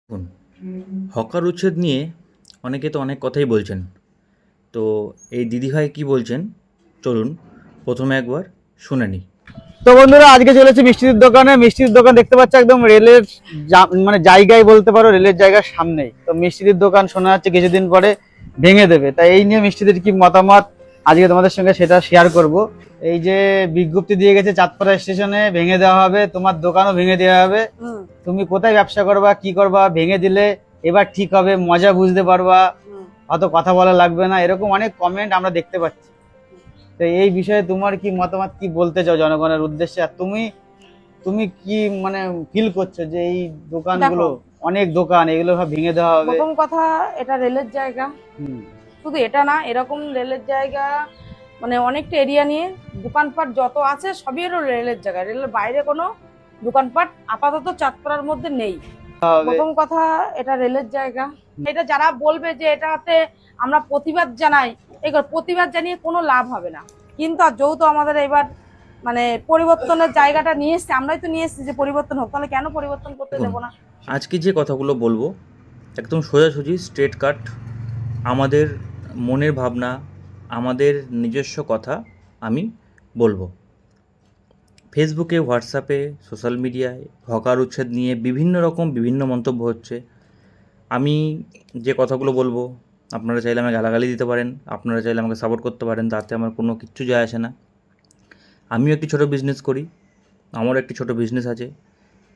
দেখুন, হকার উচ্ছেদ নিয়ে অনেকে তো অনেক কথাই বলছেন। তো এই দিদিভাই কি বলছেন, চলুন প্রথমে একবার শুনে নিই। তো বন্ধুরা, আজকে চলেছে মিষ্টির দোকানে। মিষ্টির দোকান দেখতে পাচ্ছ একদম রেলের মানে জায়গায় বলতে পারো, রেলের জায়গার সামনেই। তো মিষ্টির দোকান শোনা যাচ্ছে কিছুদিন পরে ভেঙে দেবে। তাই এই নিয়ে মিষ্টিদের কি মতামত আজকে তোমাদের সঙ্গে সেটা শেয়ার করব। এই যে বিজ্ঞপ্তি দিয়ে গেছে, চাঁদপাড়া স্টেশনে ভেঙে দেওয়া হবে, তোমার দোকানও ভেঙে দেওয়া হবে। তুমি কোথায় ব্যবসা করবা, কি করবা, ভেঙে দিলে এবার ঠিক হবে, মজা বুঝতে পারবা, অত কথা বলা লাগবে না, এরকম অনেক কমেন্ট আমরা দেখতে পাচ্ছি। তো এই বিষয়ে তোমার কি মতামত, কি বলতে চাও জনগণের উদ্দেশ্যে? আর তুমি তুমি কি মানে ফিল করছো যে এই দেখো, দোকানগুলো, অনেক দোকান, এগুলো সব ভেঙে দেওয়া হবে? প্রথম কথা, এটা রেলের জায়গা। হুম। শুধু এটা না, এরকম রেলের জায়গা মানে অনেকটা এরিয়া নিয়ে দোকানপাট যত আছে সবই হলো রেলের জায়গা। রেলের বাইরে কোনো দোকানপাট আপাতত চাঁদপাড়ার মধ্যে নেই। প্রথম কথা, এটা রেলের জায়গা। এটা যারা বলবে যে এটাতে আমরা প্রতিবাদ জানাই, এগুলো প্রতিবাদ জানিয়ে কোনো লাভ হবে না। কিন্তু আর যেহেতু আমাদের এবার মানে পরিবর্তনের জায়গাটা নিয়ে এসছে, আমরাই তো নিয়ে এসছি যে পরিবর্তন হোক, তাহলে কেন পরিবর্তন করতে দেখুন, দেবো না? আজকে যে কথাগুলো বলবো একদম সোজাসুজি স্ট্রেট কাট, আমাদের মনের ভাবনা, আমাদের নিজস্ব কথা আমি বলবো। ফেসবুকে, হোয়াটসঅ্যাপে, সোশ্যাল মিডিয়ায় হকার উচ্ছেদ নিয়ে বিভিন্ন রকম বিভিন্ন মন্তব্য হচ্ছে। আমি যে কথাগুলো বলবো, আপনারা চাইলে আমাকে গালাগালি দিতে পারেন, আপনারা চাইলে আমাকে সাপোর্ট করতে পারেন, তাতে আমার কোনো কিচ্ছু যায় আসে না। আমিও একটি ছোটো বিজনেস করি, আমারও একটি ছোটো বিজনেস আছে।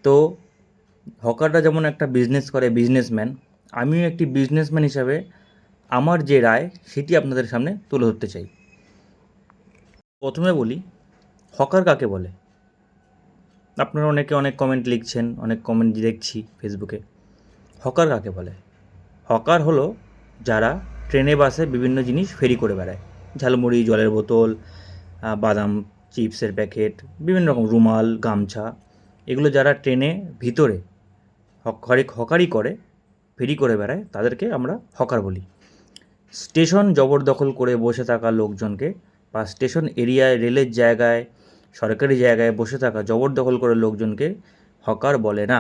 তো হকাররা যেমন একটা বিজনেস করে, বিজনেসম্যান, আমিও একটি বিজনেসম্যান হিসাবে আমার যে রায় সেটি আপনাদের সামনে তুলে ধরতে চাই। প্রথমে বলি, হকার কাকে বলে। আপনারা অনেকে অনেক কমেন্ট লিখছেন, অনেক কমেন্ট দেখছি ফেসবুকে। হকার কাকে বলে? হকার হলো যারা ট্রেনে বাসে বিভিন্ন জিনিস ফেরি করে বেড়ায়। ঝালমুড়ি, জলের বোতল, বাদাম, চিপসের প্যাকেট, বিভিন্ন রকম রুমাল, গামছা, এগুলো যারা ট্রেনে ভিতরে হকারি করে, ফেরি করে বেড়ায়, তাদেরকে আমরা হকার বলি। স্টেশন জবরদখল করে বসে থাকা লোকজনকে, বা স্টেশন এরিয়ায়, রেলের জায়গায়, সরকারি জায়গায় বসে থাকা জবরদখল করে লোকজনকে হকার বলে না।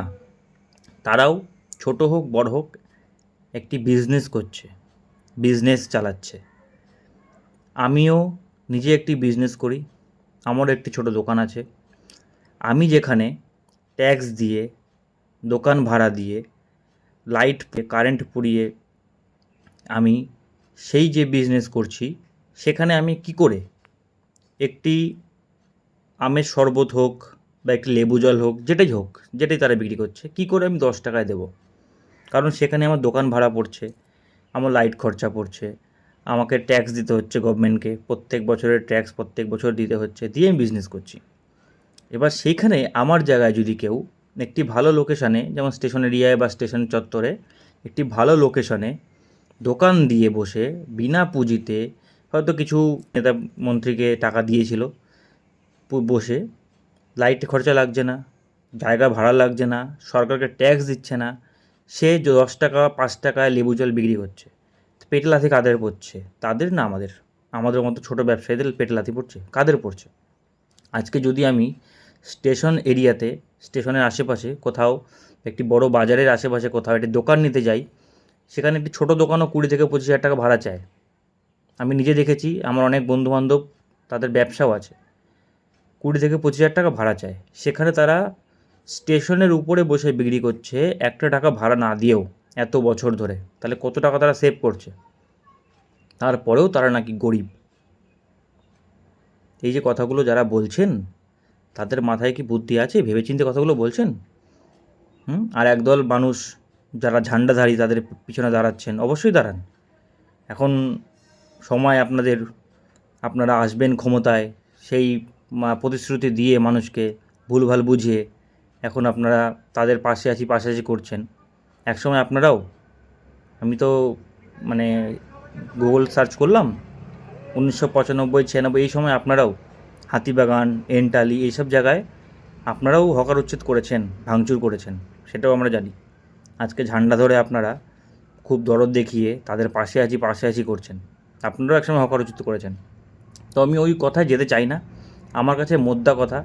তারাও ছোট হোক বড় হোক একটি বিজনেস করছে, বিজনেস চালাচ্ছে। আমিও নিজে একটি বিজনেস করি, আমারও একটি ছোট দোকান আছে। আমি যেখানে ট্যাক্স দিয়ে, দোকান ভাড়া দিয়ে, লাইট কারেন্ট পুড়িয়ে আমি সেই যে বিজনেস করছি, সেখানে আমি কি করে একটি আমের শরবত হোক বা একটি লেবু জল হোক, যেটাই হোক, যেটাই তারা বিক্রি করছে, কি করে আমি 10 টাকায় দেবো? কারণ সেখানে আমার দোকান ভাড়া পড়ছে, আমার লাইট খরচা পড়ছে, আমাকে ট্যাক্স দিতে হচ্ছে গভর্নমেন্টকে, প্রত্যেক বছরের ট্যাক্স প্রত্যেক বছর দিতে হচ্ছে, দিয়ে আমি বিজনেস করছি। এবার সেইখানে আমার জায়গায় যদি কেউ একটি ভালো লোকেশানে, যেমন স্টেশন এরিয়ায় বা স্টেশন চত্বরে একটি ভালো লোকেশনে দোকান দিয়ে বসে বিনা পুঁজিতে, হয়তো কিছু নেতা মন্ত্রীকে টাকা দিয়েছিল, বসে লাইট খরচা লাগছে না, জায়গা ভাড়া লাগছে না, সরকারকে ট্যাক্স দিচ্ছে না, সে 10 টাকা 5 টাকায় লেবু জল বিক্রি করছে, পেটে লাথি কাদের পড়ছে? তাদের না আমাদের? আমাদের মতো ছোটো ব্যবসায়ীদের পেটে লাথি পড়ছে? কাদের পড়ছে? আজকে যদি আমি স্টেশন এরিয়াতে, স্টেশনের আশেপাশে কোথাও, একটি বড় বাজারের আশেপাশে কোথাও একটি দোকান নিতে যাই, সেখানে একটি ছোটো দোকানও 20 থেকে 25 হাজার টাকা ভাড়া চায়। আমি নিজে দেখেছি, আমার অনেক বন্ধুবান্ধব, তাদের ব্যবসাও আছে, 20 থেকে 25 হাজার টাকা ভাড়া চায়। সেখানে তারা স্টেশনের উপরে বসে বিক্রি করছে, একটা টাকা ভাড়া না দিয়েও, এত বছর ধরে। তাহলে কত টাকা তারা সেভ করছে? তারপরেও তারা নাকি গরিব। এই যে কথাগুলো যারা বলছেন, তাদের মাথায় কি বুদ্ধি আছে? ভেবেচিন্তে কথাগুলো বলছেন? আর একদল মানুষ যারা ঝান্ডাধারী, তাদের পিছনে দাঁড়াচ্ছেন, অবশ্যই দাঁড়ান। এখন সময় আপনাদের, আপনারা আসবেন ক্ষমতায়, সেই প্রতিশ্রুতি দিয়ে মানুষকে ভুলভাল বুঝিয়ে এখন আপনারা তাদের পাশে আছি পাশাপাশি করছেন। একসময় আপনারাও, আমি তো মানে গুগল সার্চ করলাম, 1995 96 এই সময় আপনারাও হাতিবাগান, এন্টালি, এইসব জায়গায় আপনারাও হকার উচ্ছেদ করেছেন, ভাঙচুর করেছেন, সেটাও আমরা জানি। আজকে ঝান্ডা ধরে আপনারা খুব দরদ দেখিয়ে তাদের পাশে আছি করছেন। আপনারাও একসময় হকার উচ্ছেদ করেছেন। তো আমি ওই কথায় যেতে চাই না। আমার কাছে মোদ্দা কথা,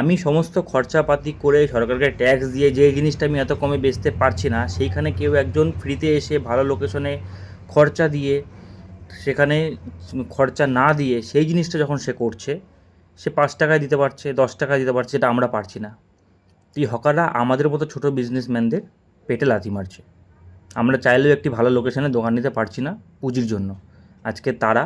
আমি সমস্ত খরচাপাতি করে সরকারকে ট্যাক্স দিয়ে যে জিনিসটা আমি এত কমে বেচতে পারছি না, সেইখানে কেউ একজন ফ্রিতে এসে ভালো লোকেশনে খরচা দিয়ে, সেখানে খরচা না দিয়ে সেই জিনিসটা যখন সে করছে, সে 5 টাকায় দিতে পারছে, 10 টাকায় দিতে পারছে, এটা আমরা পারছি না। এই হকাররা আমাদের মতো ছোটো বিজনেসম্যানদের পেটে লাথি মারছে। আমরা চাইলেও একটি ভালো লোকেশনে দোকান নিতে পারছি না পুঁজির জন্য। আজকে তারা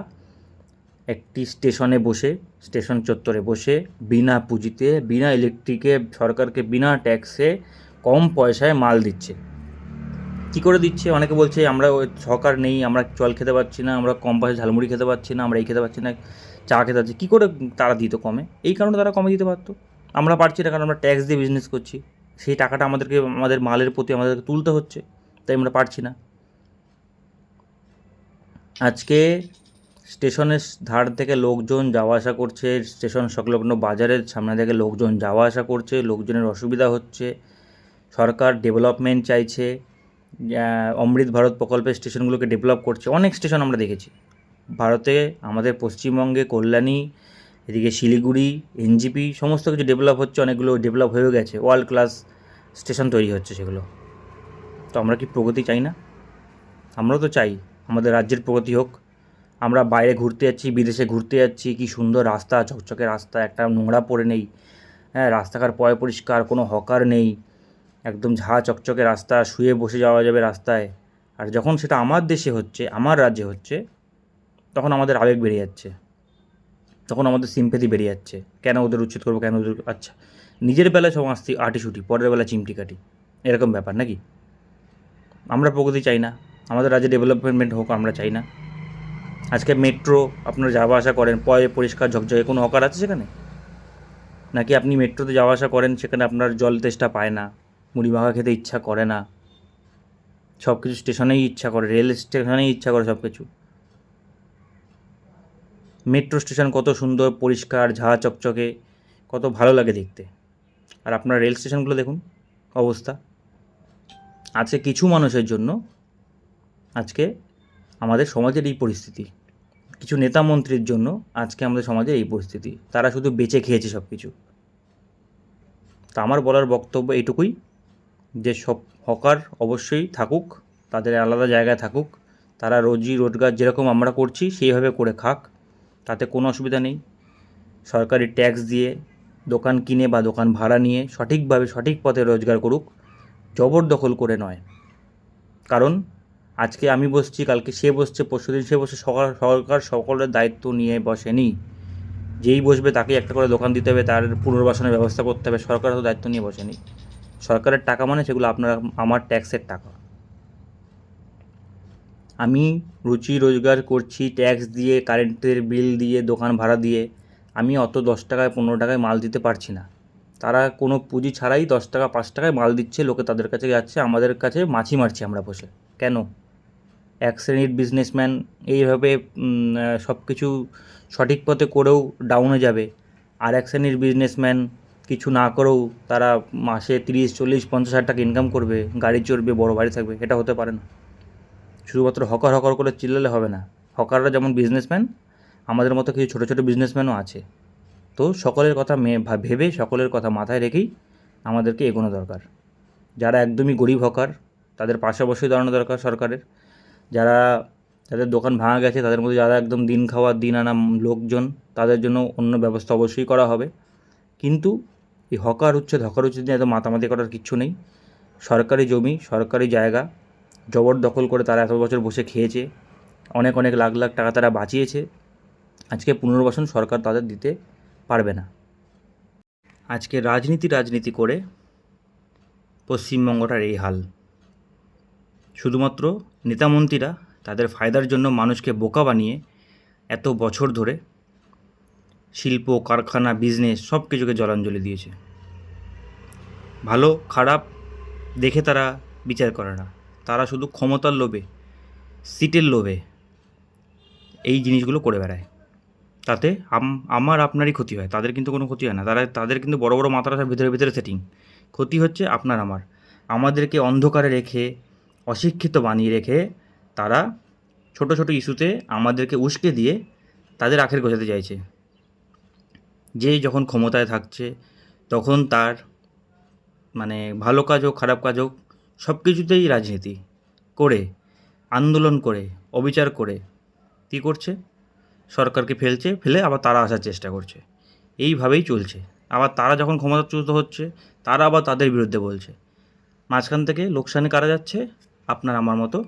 একটি স্টেশনে বসে, স্টেশন চত্বরে বসে বিনা পুঁজিতে, বিনা ইলেকট্রিকে, সরকারকে বিনা ট্যাক্সে কম পয়সায় মাল দিচ্ছে। কী করে দিচ্ছে? অনেকে বলছে আমরা ওই হকার নেই, আমরা জল খেতে পারছি না, আমরা কম পয়সায় ঝালমুড়ি খেতে পারছি না, আমরা এই খেতে পারছি না, চা খেতে পারছি। কী করে তারা দিত কমে? এই কারণে তারা কমে দিতে পারতো। আমরা পারছি না, কারণ আমরা ট্যাক্স দিয়ে বিজনেস করছি। সেই টাকাটা আমাদেরকে আমাদের মালের প্রতি আমাদেরকে তুলতে হচ্ছে, তাই আমরা পারছি না। আজকে স্টেশনের ধার থেকে লোকজন যাওয়া আসা করছে, স্টেশন সংলগ্ন বাজারের সামনে থেকে লোকজন যাওয়া আসা করছে, লোকজনের অসুবিধা হচ্ছে। সরকার ডেভেলপমেন্ট চাইছে, অমৃত ভারত প্রকল্পের স্টেশনগুলোকে ডেভেলপ করছে। অনেক স্টেশন আমরা দেখেছি ভারতে, আমাদের পশ্চিমবঙ্গে কল্যাণী, এদিকে শিলিগুড়ি, এনজিপি, সমস্ত কিছু ডেভেলপ হচ্ছে, অনেকগুলো ডেভেলপ হয়েও গেছে, ওয়ার্ল্ড ক্লাস স্টেশন তৈরি হচ্ছে সেগুলো। তো আমরা কি প্রগতি চাই না? আমরাও তো চাই আমাদের রাজ্যের প্রগতি হোক। আমরা বাইরে ঘুরতে যাচ্ছি, বিদেশে ঘুরতে যাচ্ছি, কি সুন্দর রাস্তা, চকচকে রাস্তা, একটা নোংরা পড়ে নেই, হ্যাঁ, রাস্তাঘাট পরিষ্কার, কোনো হকার নেই, একদম ঝাঁ চকচকে রাস্তা, শুয়ে বসে যাওয়া যাবে রাস্তায়। আর যখন সেটা আমার দেশে হচ্ছে, আমার রাজ্যে হচ্ছে, তখন আমাদের আবেগ বেড়ে যাচ্ছে, তখন আমাদের সিম্প্যাথি বেড়ে যাচ্ছে। কেন ওদের উচ্ছেদ করবো, কেন ওদের, আচ্ছা নিজের বেলায় সব আসতে আটিসুটি, পরের বেলা চিমটি কাটি, এরকম ব্যাপার নাকি? আমরা প্রগতি চাই না, আমাদের রাজ্যে ডেভেলপমেন্ট হোক আমরা চাই না। আজকে মেট্রো আপনারা যাওয়া আসা করেন, পরিষ্কার ঝকঝকে, কোনো হকার আছে সেখানে? নাকি আপনি মেট্রোতে যাওয়া আসা করেন, সেখানে আপনার জল তেষ্টা পায় না, মুড়ি মাখা খেতে ইচ্ছা করে না, সব কিছু স্টেশনেই ইচ্ছা করে, রেল স্টেশনেই ইচ্ছা করে সব কিছু। মেট্রো স্টেশন কত সুন্দর, পরিষ্কার, ঝাঁ চকচকে, কত ভালো লাগে দেখতে। আর আপনার রেল স্টেশনগুলো দেখুন অবস্থা। আজকে কিছু মানুষের জন্য আজকে আমাদের সমাজের এই পরিস্থিতি, কিছু নেতা মন্ত্রীর জন্য আজকে আমাদের সমাজে এই পরিস্থিতি। তারা শুধু বেঁচে খেয়েছে সব কিছু। তা আমার বলার বক্তব্য এইটুকুই, যে সব হকার অবশ্যই থাকুক, তাদের আলাদা জায়গায় থাকুক, তারা রোজি রোজগার যেরকম আমরা করছি সেইভাবে করে খাক, তাতে কোনো অসুবিধা নেই। সরকারি ট্যাক্স দিয়ে দোকান কিনে বা দোকান ভাড়া নিয়ে সঠিকভাবে সঠিক পথে রোজগার করুক, জবরদখল করে নয়। কারণ আজকে আমি বসছি, কালকে সে বসছে, পরশুদিন সে বসে, সরকার সকলের দায়িত্ব নিয়ে বসেনি। যেই বসবে তাকে একটা করে দোকান দিতে হবে, তার পুনর্বাসনের ব্যবস্থা করতে হবে, সরকার তো দায়িত্ব নিয়ে বসেনি। সরকারের টাকা মানে সেগুলো আপনার আমার ট্যাক্সের টাকা। আমি রুচি রোজগার করছি ট্যাক্স দিয়ে, কারেন্টের বিল দিয়ে, দোকান ভাড়া দিয়ে। আমি অত 10 টাকায় 15 টাকায় মাল দিতে পারছি না। তারা কোনো পুঁজি ছাড়াই 10 টাকা 5 টাকায় মাল দিচ্ছে, লোকে তাদের কাছে যাচ্ছে, আমাদের কাছে মাছি মারছি আমরা বসে। কেন? এক শ্রেণীর বিজনেসম্যান এইভাবে সব কিছু সঠিক পথে করেও ডাউনে যাবে, আর এক শ্রেণীর বিজনেসম্যান কিছু না করেও তারা মাসে 30, 40, 50 হাজার টাকা ইনকাম করবে, গাড়ি চড়বে, বড় বাড়ি থাকবে। এটা হতে পারে না। শুধুমাত্র হকার হকার করে চিল্লালে হবে না। হকাররা যেমন বিজনেসম্যান, আমাদের মতো কিছু ছোটো ছোটো বিজনেসম্যানও আছে। তো সকলের কথা ভেবে, সকলের কথা মাথায় রেখেই আমাদেরকে এগোনো দরকার। যারা একদমই গরিব হকার, তাদের পাশে অবশ্যই দাঁড়ানো দরকার সরকারের। যাদের দোকান ভাঙা গেছে, তাদের মধ্যে যারা একদম দিন খাওয়া দিন আনা লোকজন, তাদের জন্য অন্য ব্যবস্থা অবশ্যই করা হবে। কিন্তু এই হকার উচ্ছেদ নিয়ে এত মাতামাতি করার কিচ্ছু নেই। সরকারি জমি, সরকারি জায়গা জবরদখল করে তারা এত বছর বসে খেয়েছে, অনেক অনেক লাখ লাখ টাকা তারা বাঁচিয়েছে। আজকে পুনর্বাসন সরকার তাদের দিতে পারবে না। আজকে রাজনীতি করে পশ্চিমবঙ্গটার এই হাল। শুধুমাত্র নেতামন্ত্রীরা তাদের ফায়দার জন্য মানুষকে বোকা বানিয়ে এত বছর ধরে শিল্প, কারখানা, বিজনেস সব কিছুকে জলাঞ্জলি দিয়েছে। ভালো খারাপ দেখে তারা বিচার করে না, তারা শুধু ক্ষমতার লোভে, সিটের লোভে এই জিনিসগুলো করে বেড়ায়। তাতে আমার আপনারই ক্ষতি হয়, তাদের কিন্তু কোনো ক্ষতি হয় না। তাদের কিন্তু বড় বড় মাথার ভিতরে সেটিং। ক্ষতি হচ্ছে আপনার আমার। আমাদেরকে অন্ধকারে রেখে, অশিক্ষিত বানিয়ে রেখে তারা ছোট ছোট ইস্যুতে আমাদেরকে উস্কে দিয়ে তাদের আখের গোছাতে চাইছে। যেই যখন ক্ষমতায় থাকছে, তখন তার মানে ভালো কাজ হোক খারাপ কাজ হোক সব কিছুতেই রাজনীতি করে, আন্দোলন করে, অবিচার করে কী করছে, সরকারকে ফেলে আবার তারা আসার চেষ্টা করছে। এইভাবেই চলছে। আবার তারা যখন ক্ষমতাচ্যুত হচ্ছে তারা আবার তাদের বিরুদ্ধে বলছে। মাঝখান থেকে লোকসানে কারা যাচ্ছে? আপনার আমার মতো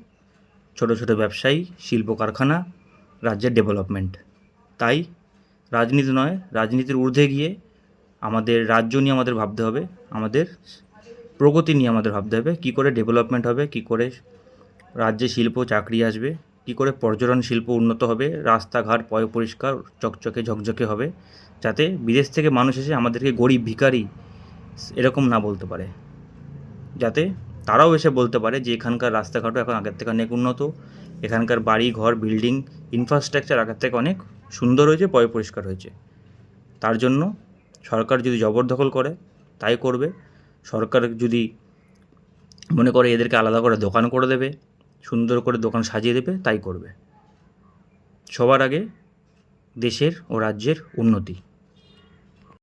ছোট ছোট ব্যবসায়ী, শিল্প কারখানা, রাজ্যের ডেভেলপমেন্ট। তাই রাজনীতি নয়, রাজনীতির ঊর্ধ্বে গিয়ে আমাদের রাজ্য নিয়ে আমাদের ভাবতে হবে, আমাদের প্রগতি নিয়ে আমাদের ভাবতে হবে, কী করে ডেভেলপমেন্ট হবে, কী করে রাজ্যে শিল্প চাকরি আসবে, কী করে পর্যটন শিল্প উন্নত হবে, রাস্তাঘাট পরিষ্কার চকচকে ঝকঝকে হবে, যাতে বিদেশ থেকে মানুষ এসে আমাদেরকে গরিব ভিখারি এরকম না বলতে পারে, যাতে তারাও এসে বলতে পারে যে এখানকার রাস্তাঘাটও এখন আগের থেকে অনেক উন্নত, এখানকার বাড়ি ঘর বিল্ডিং ইনফ্রাস্ট্রাকচার আগের থেকে অনেক সুন্দর হয়েছে, পরিষ্কার হয়েছে। তার জন্য সরকার যদি জবরদখল করে তাই করবে, সরকার যদি মনে করে এদেরকে আলাদা করে দোকান করে দেবে, সুন্দর করে দোকান সাজিয়ে দেবে, তাই করবে। সবার আগে দেশের ও রাজ্যের উন্নতি।